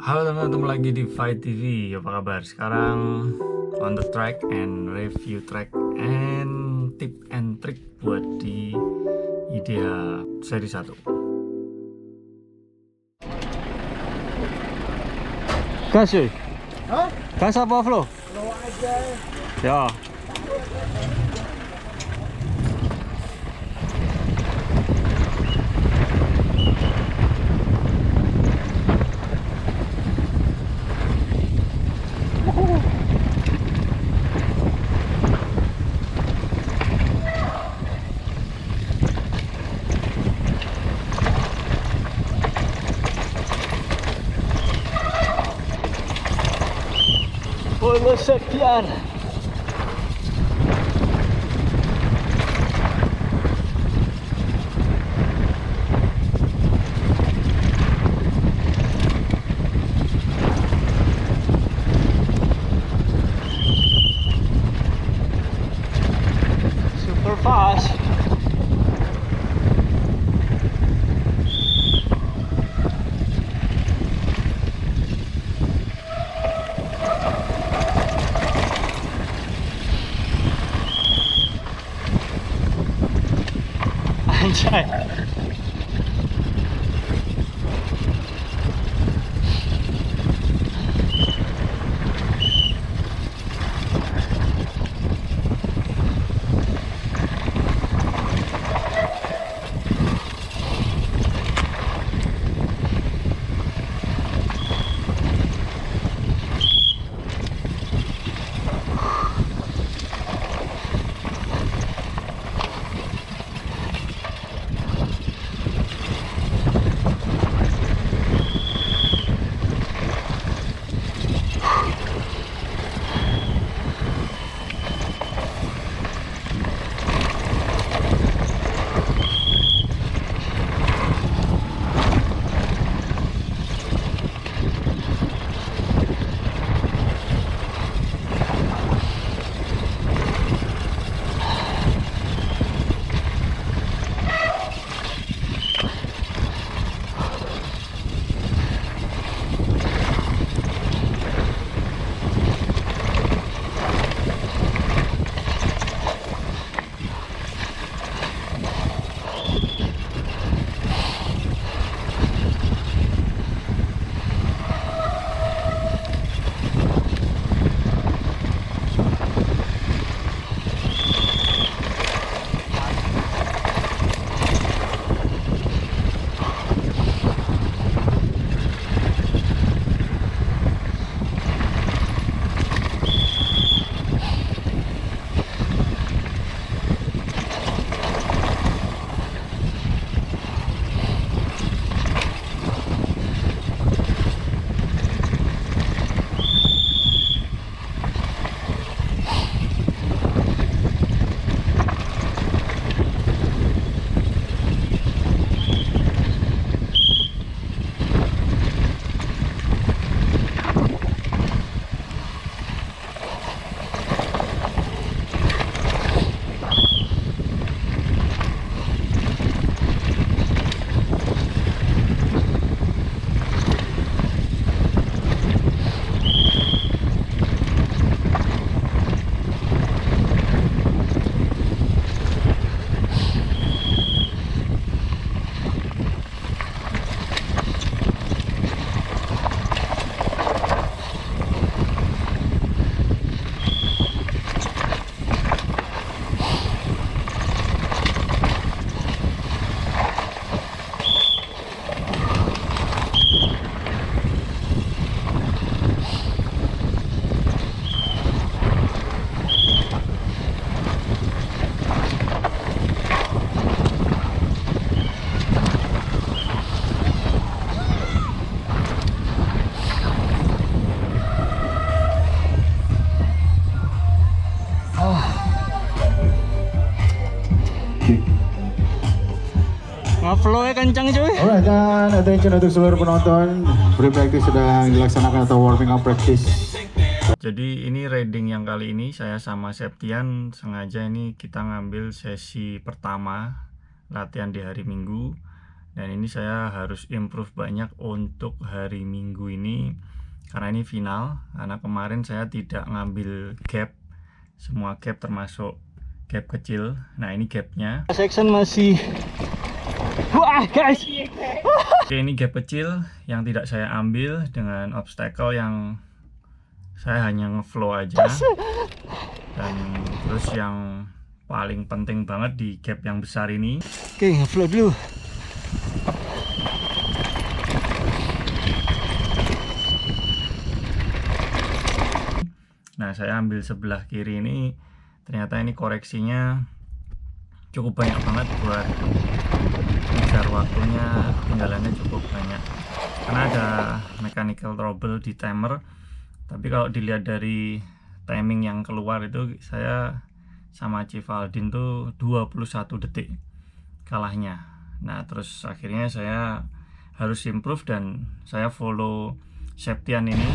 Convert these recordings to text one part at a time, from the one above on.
Halo teman-teman, ketemu lagi di Fight TV. Apa kabar? Sekarang on the track and review track and tip and trick buat di IDH seri 1. Gas cuy. Hah? Gas apa flow? Slow aja. Ya. Polo sekian. Super fast. Anjay. Ngeflow kencang cuy. Alright, dan attention untuk seluruh penonton. Free practice sedang dilaksanakan atau warming up practice. Jadi ini riding yang kali ini saya sama Septian sengaja ini kita ngambil sesi pertama latihan di hari Minggu. Dan ini saya harus improve banyak untuk hari Minggu ini, karena ini final. Karena kemarin saya tidak ngambil gap, semua gap termasuk gap kecil. Nah ini gapnya. Section masih. Wah guys. Oke, ini gap kecil yang tidak saya ambil dengan obstacle yang saya hanya ngeflow aja. Dan terus yang paling penting banget di gap yang besar ini. Oke, ngeflow dulu. Nah, saya ambil sebelah kiri ini, ternyata ini koreksinya cukup banyak banget buat ngejar waktunya, tinggalannya cukup banyak. Karena ada mechanical trouble di timer, tapi kalau dilihat dari timing yang keluar itu saya sama Chief Aldin tuh 21 detik kalahnya. Nah, terus akhirnya saya harus improve dan saya follow Septian ini.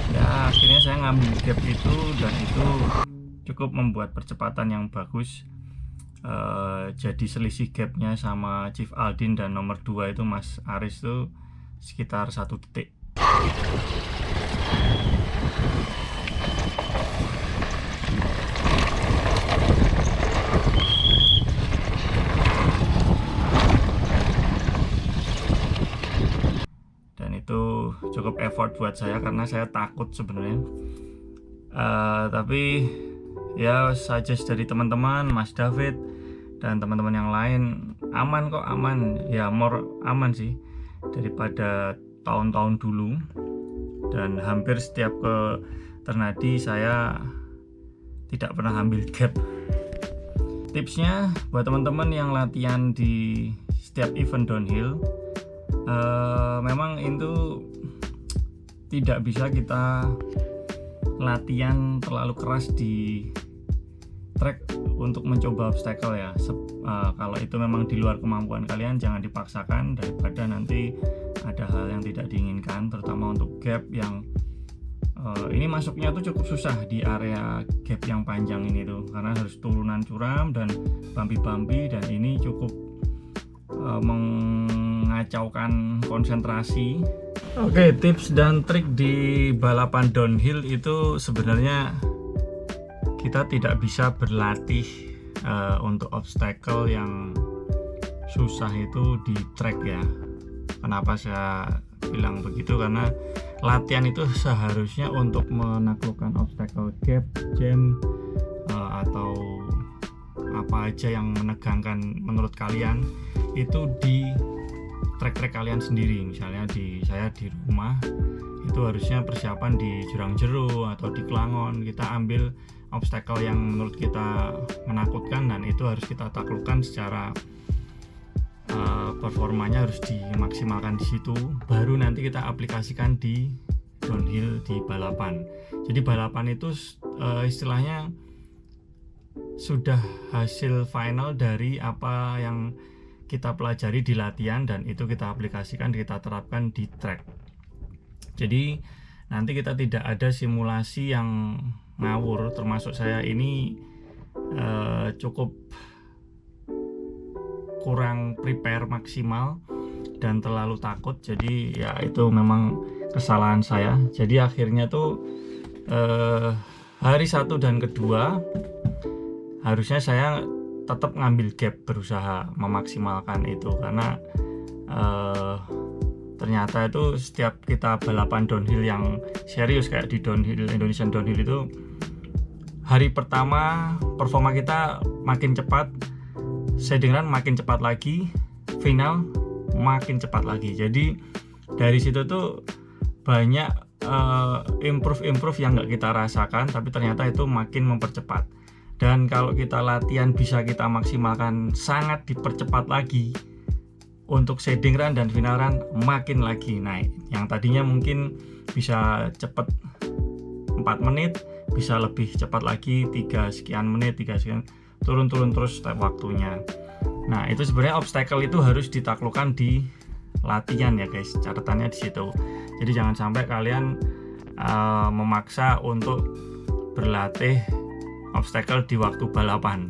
Ya akhirnya saya ngambil gap itu, dan itu cukup membuat percepatan yang bagus. Jadi selisih gapnya sama Chief Aldin dan nomor 2 itu Mas Aris itu sekitar 1 detik. Itu cukup effort buat saya karena saya takut sebenarnya, tapi ya suggest dari teman-teman, Mas David dan teman-teman yang lain, aman kok, aman ya, more aman sih daripada tahun-tahun dulu. Dan hampir setiap ke Ternadi saya tidak pernah ambil gap. Tipsnya buat teman-teman yang latihan di setiap event downhill, memang itu tidak bisa kita latihan terlalu keras di track untuk mencoba obstacle ya. Kalau itu memang di luar kemampuan kalian, jangan dipaksakan, daripada nanti ada hal yang tidak diinginkan, terutama untuk gap yang ini masuknya tuh cukup susah di area gap yang panjang ini tuh, karena harus turunan curam dan bumpy, dan ini cukup mengacaukan konsentrasi. Oke, tips dan trik di balapan downhill itu sebenarnya kita tidak bisa berlatih untuk obstacle yang susah itu di track ya. Kenapa saya bilang begitu? Karena latihan itu seharusnya untuk menaklukkan obstacle, gap, jam, atau apa aja yang menegangkan menurut kalian itu di trek-trek kalian sendiri. Misalnya saya di rumah itu harusnya persiapan di Jurang Jeru atau di Kelangon, kita ambil obstacle yang menurut kita menakutkan, dan itu harus kita taklukkan secara performanya harus dimaksimalkan di situ, baru nanti kita aplikasikan di downhill, di balapan. Jadi balapan itu istilahnya sudah hasil final dari apa yang kita pelajari di latihan, dan itu kita aplikasikan, kita terapkan di track. Jadi nanti kita tidak ada simulasi yang ngawur, termasuk saya ini cukup kurang prepare maksimal dan terlalu takut. Jadi ya itu memang kesalahan saya. Jadi akhirnya tuh hari 1 dan kedua harusnya saya tetap ngambil gap, berusaha memaksimalkan itu, karena ternyata itu setiap kita balapan downhill yang serius kayak di downhill, Indonesian Downhill itu, hari pertama performa kita makin cepat, shading run makin cepat lagi, final makin cepat lagi. Jadi dari situ tuh banyak improve yang nggak kita rasakan, tapi ternyata itu makin mempercepat. Dan kalau kita latihan bisa kita maksimalkan, sangat dipercepat lagi untuk shading run dan final run, makin lagi naik. Yang tadinya mungkin bisa cepat 4 menit, bisa lebih cepat lagi 3 sekian menit, 3 sekian, turun terus setiap waktunya. Nah itu sebenarnya obstacle itu harus ditaklukkan di latihan ya guys, catatannya di situ. Jadi jangan sampai kalian memaksa untuk berlatih obstacle di waktu balapan.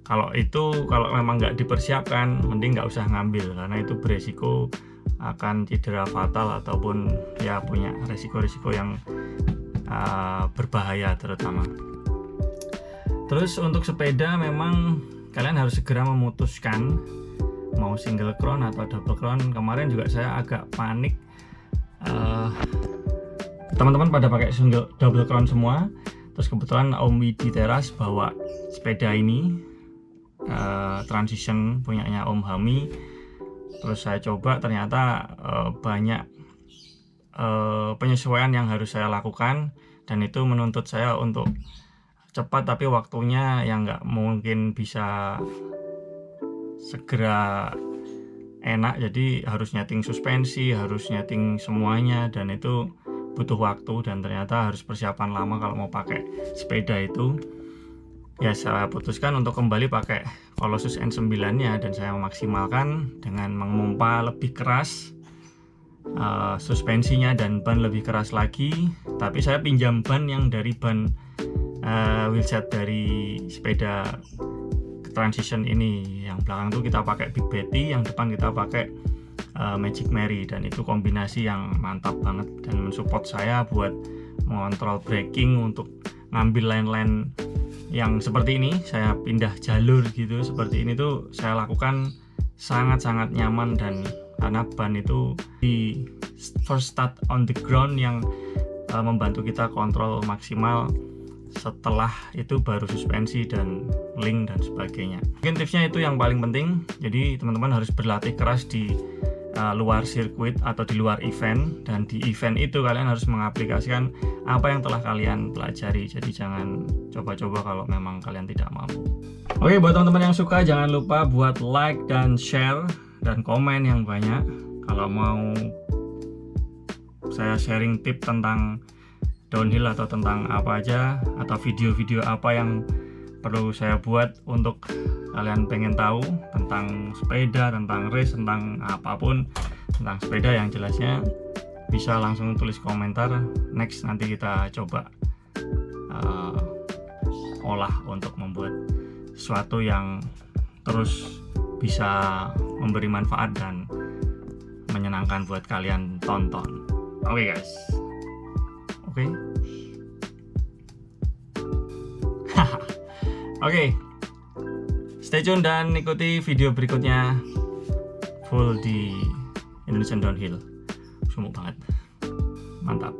Kalau memang nggak dipersiapkan, mending nggak usah ngambil karena itu beresiko akan cedera fatal ataupun ya punya resiko-resiko yang berbahaya terutama. Terus untuk sepeda memang kalian harus segera memutuskan mau single crown atau double crown. Kemarin juga saya agak panik, teman-teman pada pakai double crown semua. Terus kebetulan Om Widi Teras bawa sepeda ini Transition punyanya Om Hami. Terus saya coba, ternyata banyak penyesuaian yang harus saya lakukan, dan itu menuntut saya untuk cepat, tapi waktunya yang nggak mungkin bisa segera enak. Jadi harus nyeting suspensi, harus nyeting semuanya, dan itu butuh waktu, dan ternyata harus persiapan lama kalau mau pakai sepeda itu. Ya saya putuskan untuk kembali pakai Colossus N9 nya, dan saya memaksimalkan dengan memompa lebih keras suspensinya dan ban lebih keras lagi. Tapi saya pinjam ban yang dari ban wheelset dari sepeda Transition ini. Yang belakang tuh kita pakai Big Betty, yang depan kita pakai Magic Mary, dan itu kombinasi yang mantap banget dan mensupport saya buat mengontrol braking untuk ngambil line-line yang seperti ini. Saya pindah jalur gitu seperti ini tuh saya lakukan sangat-sangat nyaman, dan karena ban itu di first start on the ground yang membantu kita kontrol maksimal. Setelah itu baru suspensi dan link dan sebagainya. Mungkin tipsnya itu yang paling penting. Jadi teman-teman harus berlatih keras di luar sirkuit atau di luar event, dan di event itu kalian harus mengaplikasikan apa yang telah kalian pelajari. Jadi jangan coba-coba kalau memang kalian tidak mampu. Oke, buat teman-teman yang suka jangan lupa buat like dan share dan komen yang banyak. Kalau mau saya sharing tip tentang downhill atau tentang apa aja, atau video-video apa yang perlu saya buat untuk kalian pengen tahu tentang sepeda, tentang race, tentang apapun tentang sepeda, yang jelasnya bisa langsung tulis komentar. Next nanti kita coba olah untuk membuat sesuatu yang terus bisa memberi manfaat dan menyenangkan buat kalian tonton. Oke guys, oke. Oke, stay tune dan ikuti video berikutnya full di Indonesian Downhill. Sumuk banget, mantap.